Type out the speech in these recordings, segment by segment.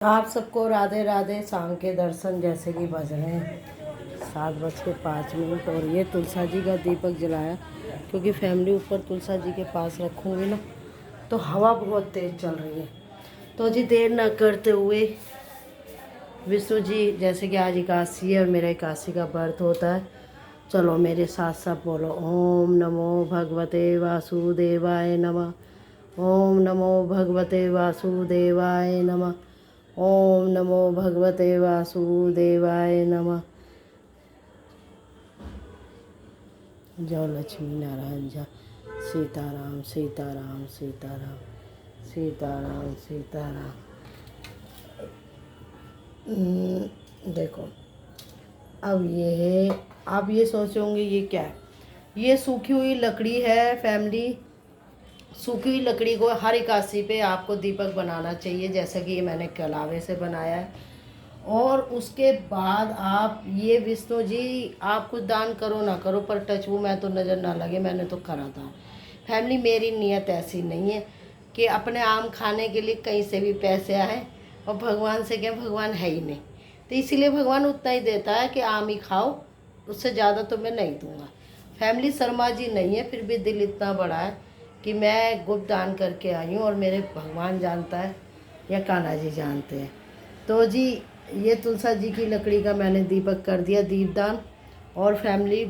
आप सबको राधे राधे। शाम के दर्शन जैसे कि बज रहे हैं 7:05 और ये तुलसा जी का दीपक जलाया, क्योंकि फैमिली ऊपर तुलसा जी के पास रखूँगी ना तो हवा बहुत तेज़ चल रही है। तो जी देर ना करते हुए विष्णु जी, जैसे कि आज एकादशी है और मेरा एकादशी का व्रत होता है, चलो मेरे साथ साथ बोलो ओम नमो भगवते वासुदेवाय नमः। ओम नमो भगवते वासुदेवाय नमः। ओम नमो भगवते वासुदेवाय नमः। जय लक्ष्मी नारायण जय सीताराम सीताराम सीताराम सीताराम सीताराम। देखो अब ये है, आप ये सोचोगे ये क्या है? ये सूखी हुई लकड़ी है फैमिली। सूखी हुई लकड़ी को हर एकादशी पे आपको दीपक बनाना चाहिए, जैसा कि ये मैंने कलावे से बनाया है। और उसके बाद आप ये विष्णु जी, आप कुछ दान करो ना करो पर टच वो मैं तो नज़र ना लगे, मैंने तो करा था फैमिली। मेरी नीयत ऐसी नहीं है कि अपने आम खाने के लिए कहीं से भी पैसे आए और भगवान से क्या, भगवान है ही नहीं, तो इसीलिए भगवान उतना ही देता है कि आम ही खाओ, उससे ज़्यादा तो मैं नहीं दूंगा। फैमिली शर्मा जी नहीं है, फिर भी दिल इतना बड़ा है कि मैं गुप्त दान करके आई हूँ और मेरे भगवान जानता है या कान्हा जी जानते हैं। तो जी ये तुलसा जी की लकड़ी का मैंने दीपक कर दिया दीपदान। और फैमिली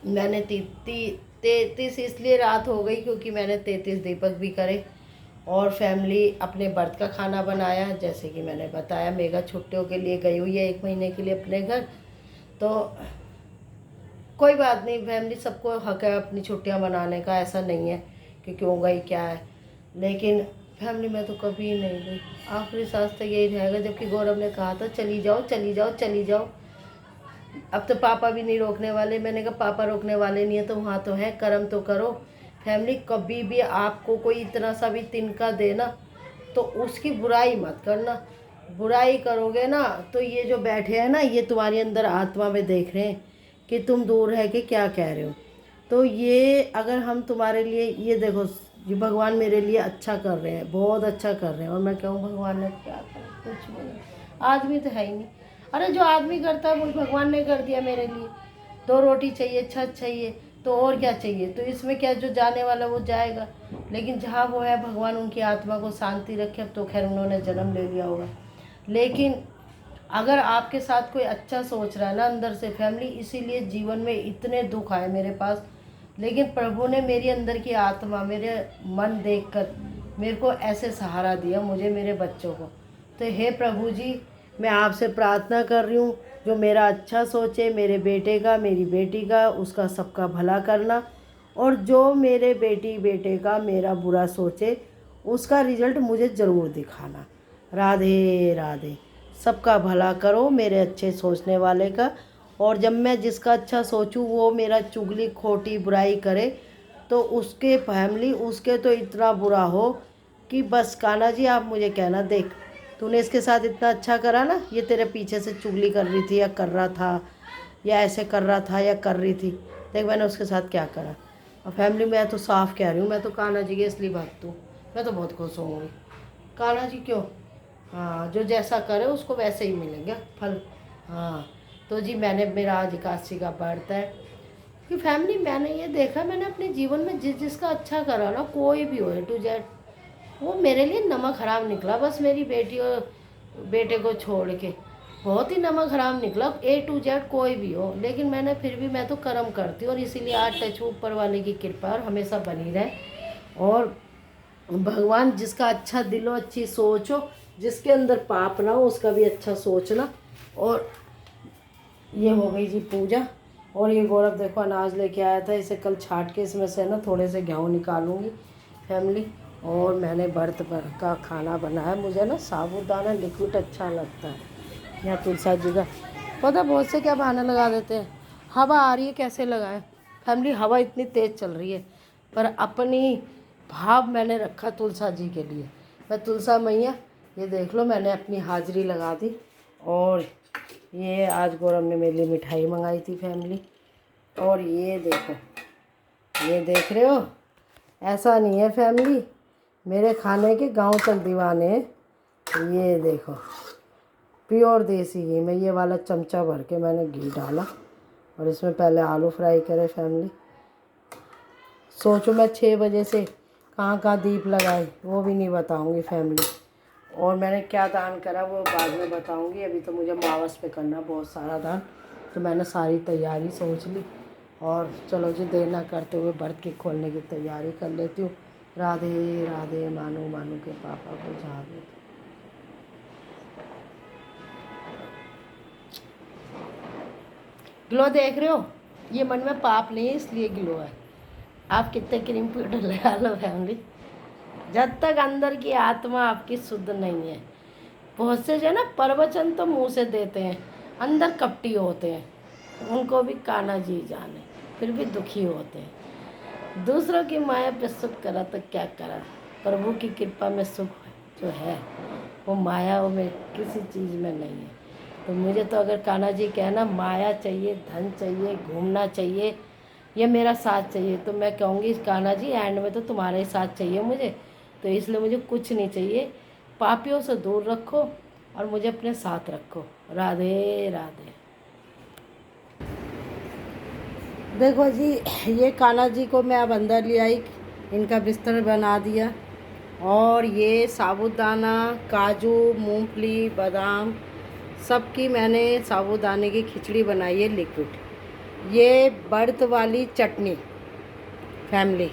मैंने 33 इसलिए रात हो गई क्योंकि मैंने 33 दीपक भी करे। और फैमिली अपने व्रत का खाना बनाया, जैसे कि मैंने बताया मेगा छुट्टियों के लिए गई हुई है 1 महीने के लिए अपने घर। तो कोई बात नहीं फैमिली, सबको हक है अपनी छुट्टियां मनाने का, ऐसा नहीं है कि क्यों गई क्या है। लेकिन फैमिली में तो कभी नहीं गई, आखिरी सांस तक यही रहेगा, जबकि गौरव ने कहा था चली जाओ चली जाओ चली जाओ। अब तो पापा भी नहीं रोकने वाले, मैंने कहा पापा रोकने वाले नहीं है तो वहाँ तो है, कर्म तो करो। फैमिली कभी भी आपको कोई इतना सा भी तिनका देना तो उसकी बुराई मत करना। बुराई करोगे ना तो ये जो बैठे हैं ना, ये तुम्हारे अंदर आत्मा में देख रहे हैं कि तुम दूर है कि क्या कह रहे हो। तो ये अगर हम तुम्हारे लिए, ये देखो ये भगवान मेरे लिए अच्छा कर रहे हैं, बहुत अच्छा कर रहे हैं। और मैं कहूँ भगवान ने क्या करा, कुछ भी नहीं, आदमी तो है ही नहीं। अरे जो आदमी करता है वो भगवान ने कर दिया मेरे लिए। 2 रोटी चाहिए, छत चाहिए, तो और क्या चाहिए? तो इसमें क्या, जो जाने वाला वो जाएगा, लेकिन जहाँ वो है भगवान उनकी आत्मा को शांति रखे। अब तो खैर उन्होंने जन्म ले लिया होगा, लेकिन अगर आपके साथ कोई अच्छा सोच रहा है ना अंदर से फैमिली, इसीलिए जीवन में इतने दुख आए मेरे पास, लेकिन प्रभु ने मेरी अंदर की आत्मा, मेरे मन देखकर मेरे को ऐसे सहारा दिया, मुझे मेरे बच्चों को। तो हे प्रभु जी, मैं आपसे प्रार्थना कर रही हूँ, जो मेरा अच्छा सोचे, मेरे बेटे का मेरी बेटी का, उसका सबका भला करना। और जो मेरे बेटी बेटे का मेरा बुरा सोचे, उसका रिजल्ट मुझे ज़रूर दिखाना। राधे राधे। सबका भला करो मेरे अच्छे सोचने वाले का। और जब मैं जिसका अच्छा सोचूं वो मेरा चुगली खोटी बुराई करे, तो उसके फैमिली, उसके तो इतना बुरा हो कि बस कान्हा जी आप मुझे कहना, देख तूने इसके साथ इतना अच्छा करा ना, ये तेरे पीछे से चुगली कर रही थी या कर रहा था या ऐसे कर रहा था या कर रही थी, देख मैंने उसके साथ क्या करा। और फैमिली मैं तो साफ कह रही हूँ, मैं तो कान्हा जी के इसलिए भक्त हूँ, मैं तो बहुत खुश होंगी। कान्हा जी क्यों, हाँ जो जैसा करे उसको वैसे ही मिलेंगे फल। हाँ तो जी मैंने, मेरा आज एकादशी का व्रत है कि फैमिली मैंने ये देखा, मैंने अपने जीवन में जिसका अच्छा करा ना, कोई भी हो A to Z, वो मेरे लिए नमक हराम निकला। बस मेरी बेटी और बेटे को छोड़ के बहुत ही नमक हराम निकला, A to Z कोई भी हो, लेकिन मैंने फिर भी, मैं तो कर्म करती हूँ। और इसीलिए आज टच ऊपर वाले की कृपा और हमेशा बनी रहे। और भगवान जिसका अच्छा दिलो, अच्छी सोच हो, जिसके अंदर पाप ना हो उसका भी अच्छा सोचना। और ये हो गई जी पूजा। और ये गौरव देखो अनाज लेके आया था, इसे कल छाट के इसमें से ना थोड़े से गेहूँ निकालूंगी फैमिली। और मैंने व्रत का खाना बनाया, मुझे ना साबूदाना लिक्विड अच्छा लगता है। यहाँ तुलसा जी का पता, बहुत से क्या बहाना लगा देते हैं, हवा आ रही है कैसे लगाए फैमिली, हवा इतनी तेज़ चल रही है, पर अपनी भाव मैंने रखा तुलसा जी के लिए। मैं तुलसा मैया, ये देख लो मैंने अपनी हाजिरी लगा दी। और ये आज गौरव ने मेरे लिए मिठाई मंगाई थी फैमिली। और ये देखो, ये देख रहे हो, ऐसा नहीं है फैमिली, मेरे खाने के गांव तक दीवाने हैं। ये देखो प्योर देसी घी में ये वाला चमचा भर के मैंने घी डाला और इसमें पहले आलू फ्राई करे फैमिली। सोचो मैं 6 बजे से कहाँ कहाँ दीप लगाए वो भी नहीं बताऊँगी फैमिली। और मैंने क्या दान करा वो बाद में बताऊँगी। अभी तो मुझे मावस पे करना बहुत सारा दान, तो मैंने सारी तैयारी सोच ली। और चलो जी देर ना करते हुए व्रत के खोलने की तैयारी कर लेती हूँ। राधे राधे। मानू मानू के पापा को जहाँ भी ग्लो देख रहे हो, ये मन में पाप नहीं है इसलिए ग्लो है। आप कितने क्रीम पाउडर लगा लो फैमिली, जब तक अंदर की आत्मा आपकी शुद्ध नहीं है। बहुत से जो है ना प्रवचन तो मुंह से देते हैं, अंदर कपटी होते हैं, उनको भी कान्हा जी जाने, फिर भी दुखी होते हैं। दूसरों की माया पे सुख करा तो क्या करा, प्रभु की कृपा में सुख जो है वो माया में किसी चीज़ में नहीं है। तो मुझे तो अगर कान्हा जी कहना माया चाहिए, धन चाहिए, घूमना चाहिए, ये मेरा साथ चाहिए, तो मैं कहूँगी कान्हा जी एंड में तो तुम्हारा ही साथ चाहिए मुझे। तो इसलिए मुझे कुछ नहीं चाहिए, पापियों से दूर रखो और मुझे अपने साथ रखो। राधे राधे। देखो जी ये कान्हा जी को मैं अब अंदर ले आई, इनका बिस्तर बना दिया। और ये साबूदाना, काजू, मूंगफली, बादाम सबकी मैंने साबूदाने की खिचड़ी बनाई है लिक्विड। ये बर्त वाली चटनी फैमिली,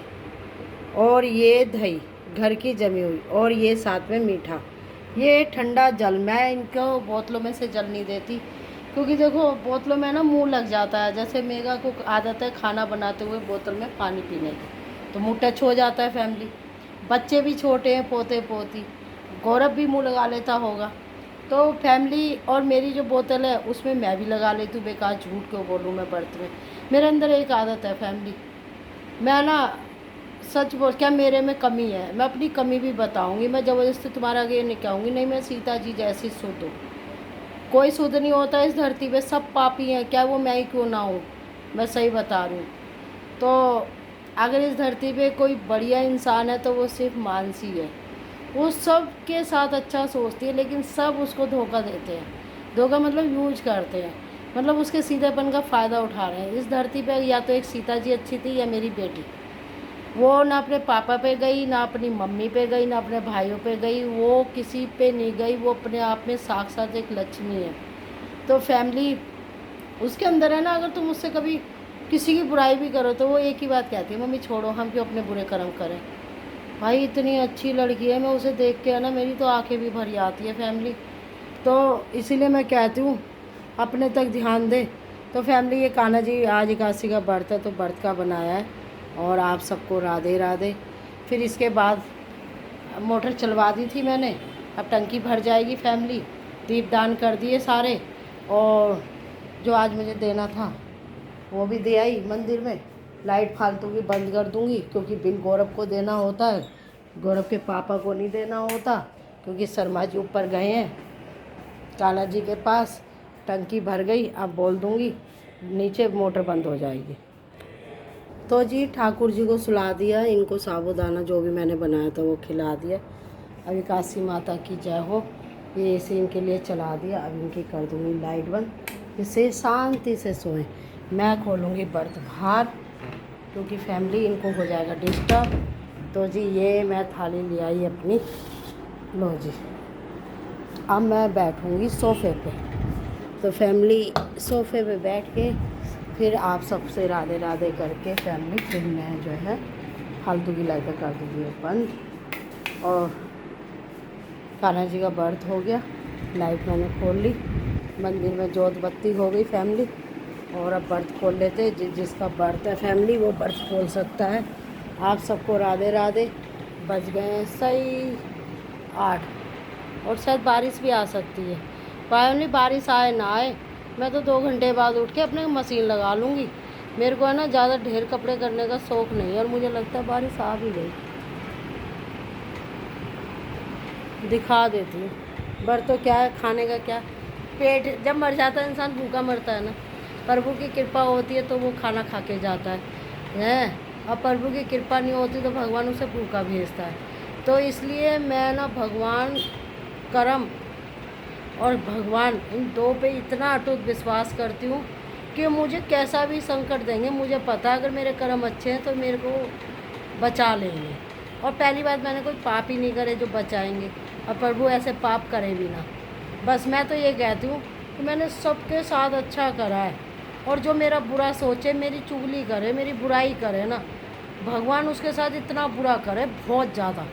और ये दही घर की जमी हुई, और ये साथ में मीठा। ये ठंडा जल, मैं इनको बोतलों में से जल नहीं देती क्योंकि देखो बोतलों में ना मुंह लग जाता है। जैसे मेगा को आदत है खाना बनाते हुए बोतल में पानी पीने की, तो मुंह टच हो जाता है फैमिली। बच्चे भी छोटे हैं, पोते पोती, गौरव भी मुंह लगा लेता होगा। तो फैमिली और मेरी जो बोतल है उसमें मैं भी लगा लेती हूँ, बेकार झूठ क्यों बोलूँ मैं बर्त में। मेरे अंदर एक आदत है फैमिली, मैं ना सच बोल, क्या मेरे में कमी है मैं अपनी कमी भी बताऊँगी। मैं ज़बरदस्ती तुम्हारा आगे नहीं कहूँगी नहीं मैं सीता जी जैसी शुद्ध हूँ। कोई शुद्ध नहीं होता इस धरती पे, सब पापी हैं, क्या वो मैं ही क्यों ना हूँ, मैं सही बता रही हूँ। तो अगर इस धरती पे कोई बढ़िया इंसान है तो वो सिर्फ मानसी है। वो सब के साथ अच्छा सोचती है लेकिन सब उसको धोखा देते हैं। धोखा मतलब यूज करते हैं, मतलब उसके सीधेपन का फ़ायदा उठा रहे हैं। इस धरती पे या तो एक सीता जी अच्छी थी या मेरी बेटी, वो ना अपने पापा पे गई, ना अपनी मम्मी पे गई, ना अपने भाइयों पे गई, वो किसी पे नहीं गई। वो अपने आप में साक्षात एक लक्ष्मी है। तो फैमिली उसके अंदर है ना, अगर तुम उससे कभी किसी की बुराई भी करो तो वो एक ही बात कहती है, मम्मी छोड़ो हम क्यों अपने बुरे कर्म करें। भाई इतनी अच्छी लड़की है, मैं उसे देख के है ना मेरी तो आंखें भी भर आती है फैमिली। तो इसीलिए मैं कहती हूँ अपने तक ध्यान दे। तो फैमिली ये कान्हा जी आज एकादशी का व्रत है तो व्रत का बनाया है, और आप सबको राधे राधे। फिर इसके बाद मोटर चलवा दी थी मैंने, अब टंकी भर जाएगी फैमिली। दीप दान कर दिए सारे, और जो आज मुझे देना था वो भी दे आई मंदिर में। लाइट फालतू की बंद कर दूंगी क्योंकि बिल गौरव को देना होता है, गौरव के पापा को नहीं देना होता क्योंकि शर्मा जी ऊपर गए हैं कान्हा जी के पास। टंकी भर गई, अब बोल दूंगी नीचे मोटर बंद हो जाएगी। तो जी ठाकुर जी को सुला दिया, इनको साबूदाना जो भी मैंने बनाया था वो खिला दिया। अभी काशी माता की जय हो, ये ऐसे इनके लिए चला दिया। अब इनकी कर दूँगी लाइट बंद, जिससे शांति से सोएं। मैं खोलूँगी व्रत बाहर क्योंकि फैमिली इनको हो जाएगा डिस्टर्ब। तो जी ये मैं थाली ले आई अपनी, लो जी अब मैं बैठूँगी सोफ़े पे। तो फैमिली सोफ़े पे बैठ के फिर आप सबसे राधे राधे करके फैमिली फिर मैं जो है फालतू की लाइटें कर दूँगी बंद। और कान्हा जी का व्रत हो गया, लाइट मैंने खोल ली, मंदिर में जोत बत्ती हो गई फैमिली। और अब व्रत खोल लेते, जिसका व्रत है फैमिली वो व्रत खोल सकता है। आप सबको राधे राधे। बज गए हैं सही 8, और शायद बारिश भी आ सकती है। फाइनली बारिश आए ना आए, मैं तो 2 घंटे बाद उठ के अपने मशीन लगा लूँगी। मेरे को है ना ज़्यादा ढेर कपड़े करने का शौक़ नहीं है, और मुझे लगता है बारिश आ भी गई। दिखा देती हूँ व्रत तो क्या है, खाने का क्या, पेट जब मर जाता है इंसान भूखा मरता है ना, प्रभु की कृपा होती है तो वो खाना खा के जाता है। और प्रभु की कृपा नहीं होती तो भगवान उसे भूखा भेजता है। तो इसलिए मैं ना भगवान कर्म और भगवान, इन दो पे इतना अटूट विश्वास करती हूँ कि मुझे कैसा भी संकट देंगे, मुझे पता है अगर मेरे कर्म अच्छे हैं तो मेरे को बचा लेंगे। और पहली बात, मैंने कोई पाप ही नहीं करे जो बचाएंगे, और प्रभु ऐसे पाप करे भी ना। बस मैं तो ये कहती हूँ कि मैंने सबके साथ अच्छा करा है, और जो मेरा बुरा सोचे, मेरी चुगली करे, मेरी बुराई करे ना, भगवान उसके साथ इतना बुरा करे, बहुत ज़्यादा।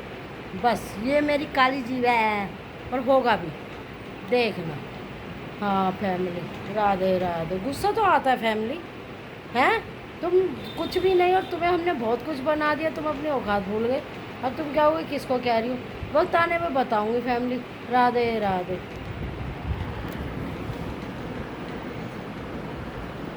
बस ये मेरी काली जीव है, और होगा भी, देखना। हाँ फैमिली, राधे राधे। गुस्सा तो आता है फैमिली, हैं? तुम कुछ भी नहीं, और तुम्हें हमने बहुत कुछ बना दिया, तुम अपनी औकात भूल गए। अब तुम क्या होगे, किसको कह रही हो? वक्त आने में बताऊंगी फैमिली। राधे राधे।